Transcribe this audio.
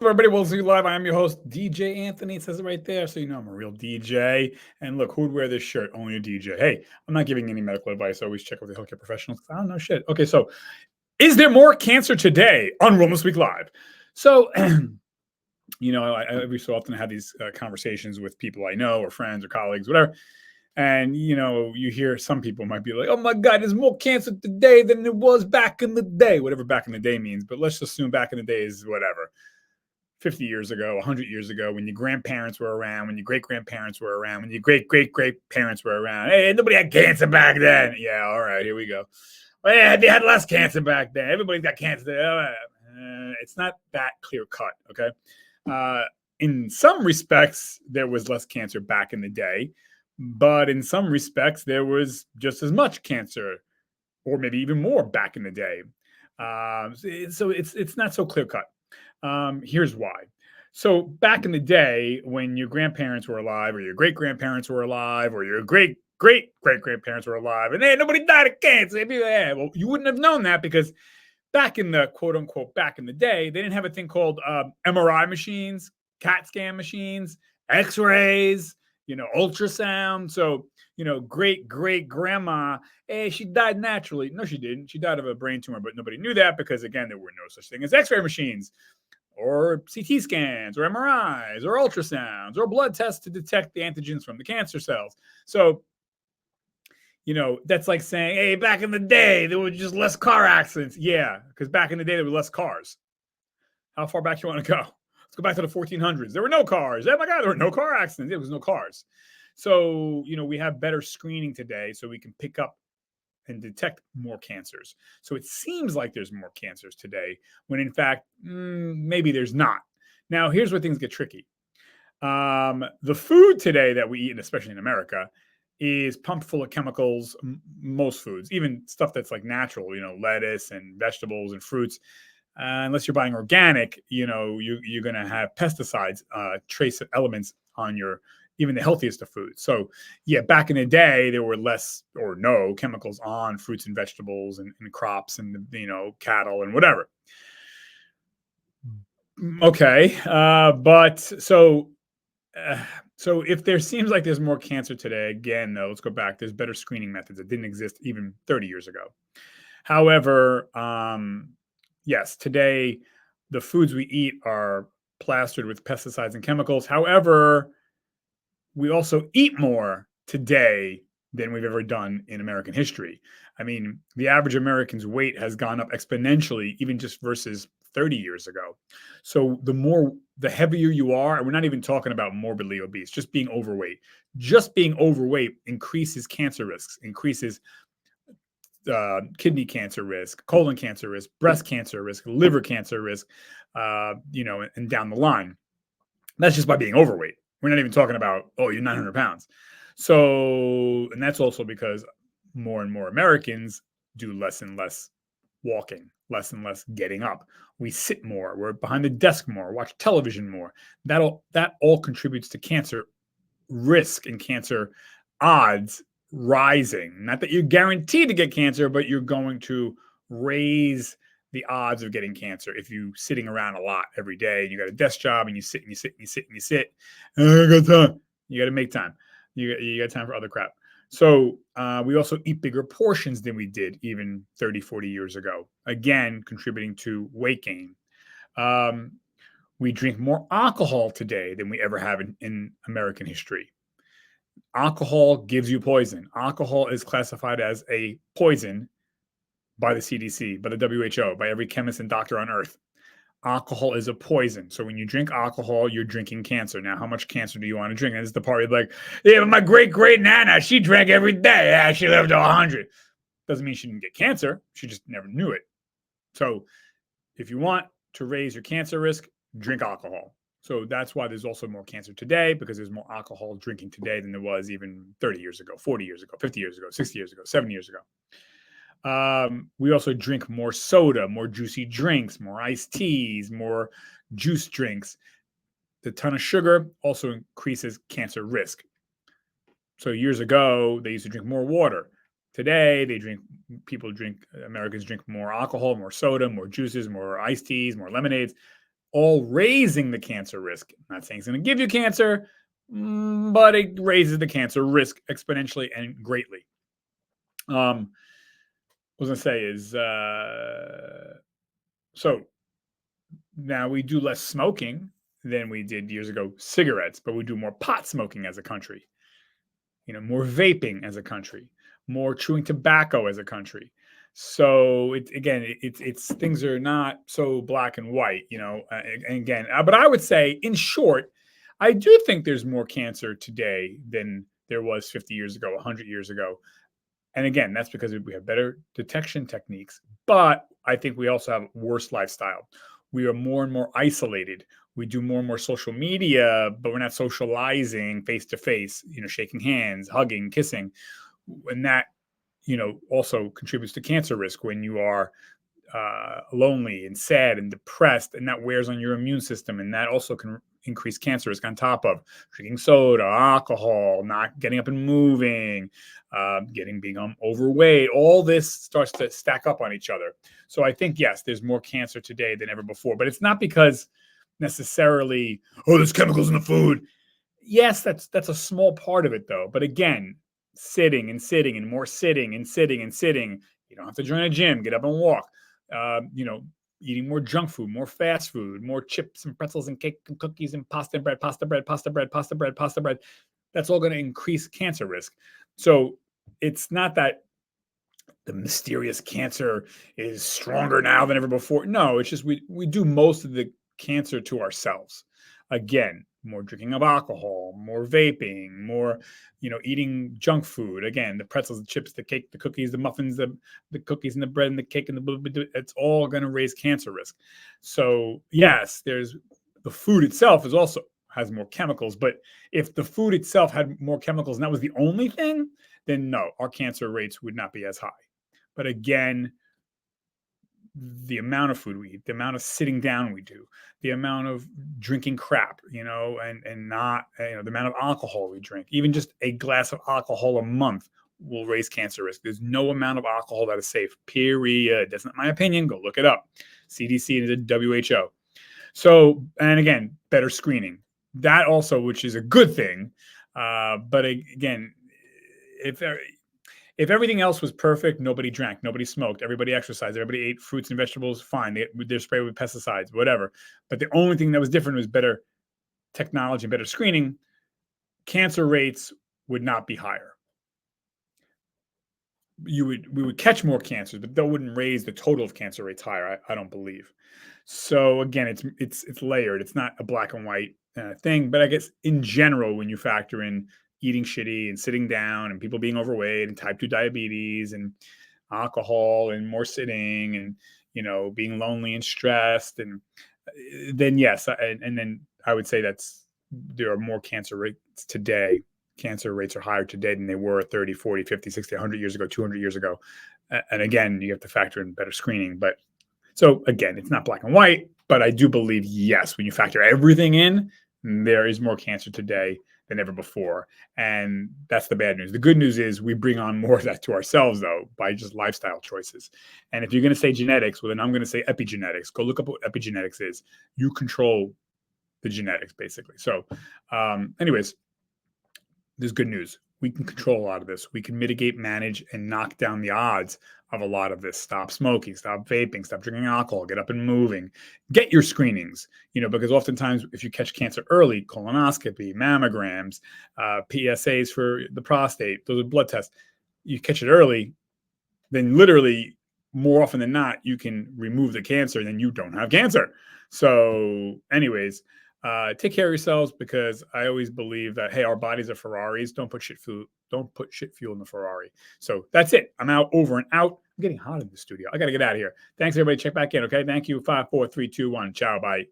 Everybody, Will See Live. I am your host, DJ Anthony. It says it right there, so you know I'm a real DJ. And look, who would wear this shirt? Only a DJ. Hey, I'm not giving any medical advice. I always check with the healthcare professionals. I don't know shit. Okay, so is there more cancer today on Wellness Week Live? So, I every so often have these conversations with people I know or friends or colleagues, whatever. And you hear some people might be like, "Oh my God, there's more cancer today than there was back in the day," whatever back in the day means. But let's assume back in the day is whatever. 50 years ago, 100 years ago, when your grandparents were around, when your great grandparents were around, when your great great great parents were around. Hey, nobody had cancer back then. Yeah, all right, here we go. Well, yeah, they had less cancer back then. Everybody's got cancer. It's not that clear cut, okay? In some respects, there was less cancer back in the day, but in some respects, there was just as much cancer, or maybe even more back in the day. So it's not so clear cut. Here's why. So back in the day, when your grandparents were alive, or your great grandparents were alive, or your great great great grandparents were alive, and nobody died of cancer, well, you wouldn't have known that because back in the quote unquote back in the day, they didn't have a thing called MRI machines, CAT scan machines, X-rays, ultrasound. So great great grandma, hey, she died naturally. No, she didn't. She died of a brain tumor, but nobody knew that because again, there were no such thing as X-ray machines or CT scans or MRIs or ultrasounds or blood tests to detect the antigens from the cancer cells. So, that's like saying, hey, back in the day, there were just less car accidents. Yeah, because back in the day, there were less cars. How far back you want to go? Let's go back to the 1400s. There were no cars. Oh my God, there were no car accidents. There was no cars. So, we have better screening today so we can pick up and detect more cancers. So it seems like there's more cancers today when in fact, maybe there's not. Now, here's where things get tricky. The food today that we eat, and especially in America, is pumped full of chemicals. Most foods, even stuff that's like natural, lettuce and vegetables and fruits. Unless you're buying organic, you're going to have pesticides, trace elements on your even the healthiest of foods. So yeah, back in the day, there were less or no chemicals on fruits and vegetables and crops and cattle and whatever. Okay, but so if there seems like there's more cancer today, again, though, let's go back. There's better screening methods that didn't exist even 30 years ago. However, yes, today the foods we eat are plastered with pesticides and chemicals. However, we also eat more today than we've ever done in American history. I mean, the average American's weight has gone up exponentially, even just versus 30 years ago. So the heavier you are, and we're not even talking about morbidly obese, just being overweight. Just being overweight increases cancer risks, increases kidney cancer risk, colon cancer risk, breast cancer risk, liver cancer risk, and down the line. That's just by being overweight. We're not even talking about, oh, you're 900 pounds. So, and that's also because more and more Americans do less and less walking, less and less getting up. We sit more, we're behind the desk more, watch television more. That all contributes to cancer risk and cancer odds rising. Not that you're guaranteed to get cancer, but you're going to raise the odds of getting cancer if you sitting around a lot every day and you got a desk job and you sit and you sit and you sit and you sit. I got time. You got to make time. You got time for other crap. So we also eat bigger portions than we did even 30, 40 years ago. Again, contributing to weight gain. We drink more alcohol today than we ever have in American history. Alcohol gives you poison. Alcohol is classified as a poison by the CDC, by the WHO, by every chemist and doctor on earth. Alcohol is a poison. So when you drink alcohol, you're drinking cancer. Now, how much cancer do you want to drink? And it's the party like, yeah, but my great great nana, she drank every day. Yeah, she lived to 100. Doesn't mean she didn't get cancer. She just never knew it. So if you want to raise your cancer risk, drink alcohol. So that's why there's also more cancer today, because there's more alcohol drinking today than there was even 30 years ago, 40 years ago, 50 years ago, 60 years ago, 70 years ago. We also drink more soda, more juicy drinks, more iced teas, more juice drinks. The ton of sugar also increases cancer risk. So years ago, they used to drink more water. Today, Americans drink more alcohol, more soda, more juices, more iced teas, more lemonades. all raising the cancer risk. I'm not saying it's going to give you cancer, but it raises the cancer risk exponentially and greatly. What I was going to say is, so now we do less smoking than we did years ago, cigarettes, but we do more pot smoking as a country, more vaping as a country, more chewing tobacco as a country. So it's things are not so black and white, but I would say, in short, I do think there's more cancer today than there was 50 years ago, 100 years ago. And again, that's because we have better detection techniques, but I think we also have worse lifestyle. We are more and more isolated. We do more and more social media, but we're not socializing face to face, shaking hands, hugging, kissing. And that, also contributes to cancer risk when you are lonely and sad and depressed, and that wears on your immune system, and that also can increase cancer risk on top of drinking soda, alcohol, not getting up and moving, being overweight. All this starts to stack up on each other. So I think, yes, there's more cancer today than ever before, but it's not because necessarily, there's chemicals in the food. Yes, that's a small part of it, though. But again, sitting and sitting and more sitting and sitting and sitting. You don't have to join a gym. Get up and walk. Eating more junk food, more fast food, more chips and pretzels and cake and cookies and pasta bread, pasta bread, pasta bread, pasta bread, pasta bread. That's all going to increase cancer risk. So it's not that the mysterious cancer is stronger now than ever before. No, it's just we do most of the cancer to ourselves. Again, more drinking of alcohol, more vaping, more, eating junk food. Again, the pretzels, the chips, the cake, the cookies, the muffins, the cookies and the bread and the cake and it's all going to raise cancer risk. So yes, there's the food itself has more chemicals, but if the food itself had more chemicals and that was the only thing, then no, our cancer rates would not be as high. But again, the amount of food we eat, the amount of sitting down we do, the amount of drinking crap, and not, the amount of alcohol we drink, even just a glass of alcohol a month will raise cancer risk. There's no amount of alcohol that is safe, period. That's not my opinion. Go look it up. CDC and the WHO. So, and again, better screening. That also, which is a good thing. But again, if everything else was perfect, nobody drank, nobody smoked, everybody exercised, everybody ate fruits and vegetables, fine. They're sprayed with pesticides, whatever. But the only thing that was different was better technology, better screening. Cancer rates would not be higher. We would catch more cancers, but that wouldn't raise the total of cancer rates higher. I don't believe. So again, it's layered. It's not a black and white thing. But I guess in general, when you factor in eating shitty and sitting down and people being overweight and type 2 diabetes and alcohol and more sitting and, being lonely and stressed, and then yes. And then I would say there are more cancer rates today. Cancer rates are higher today than they were 30, 40, 50, 60, 100 years ago, 200 years ago. And again, you have to factor in better screening. But so again, it's not black and white, but I do believe, yes, when you factor everything in, there is more cancer today than ever before. And that's the bad news. The good news is we bring on more of that to ourselves, though, by just lifestyle choices. And if you're going to say genetics, well, then I'm going to say epigenetics. Go look up what epigenetics is. You control the genetics, basically. So anyways, there's good news. We can control a lot of this. We can mitigate, manage, and knock down the odds of a lot of this. Stop smoking, stop vaping, stop drinking alcohol, get up and moving, get your screenings, because oftentimes if you catch cancer early, colonoscopy, mammograms, PSAs for the prostate, those are blood tests. You catch it early, then literally more often than not, you can remove the cancer and then you don't have cancer. So anyways, take care of yourselves, because I always believe that, hey, our bodies are Ferraris. Don't put shit fuel in the Ferrari. So that's it. I'm out, over and out. I'm getting hot in the studio. I got to get out of here. Thanks, everybody. Check back in. Okay. Thank you. 5, 4, 3, 2, 1. Ciao. Bye.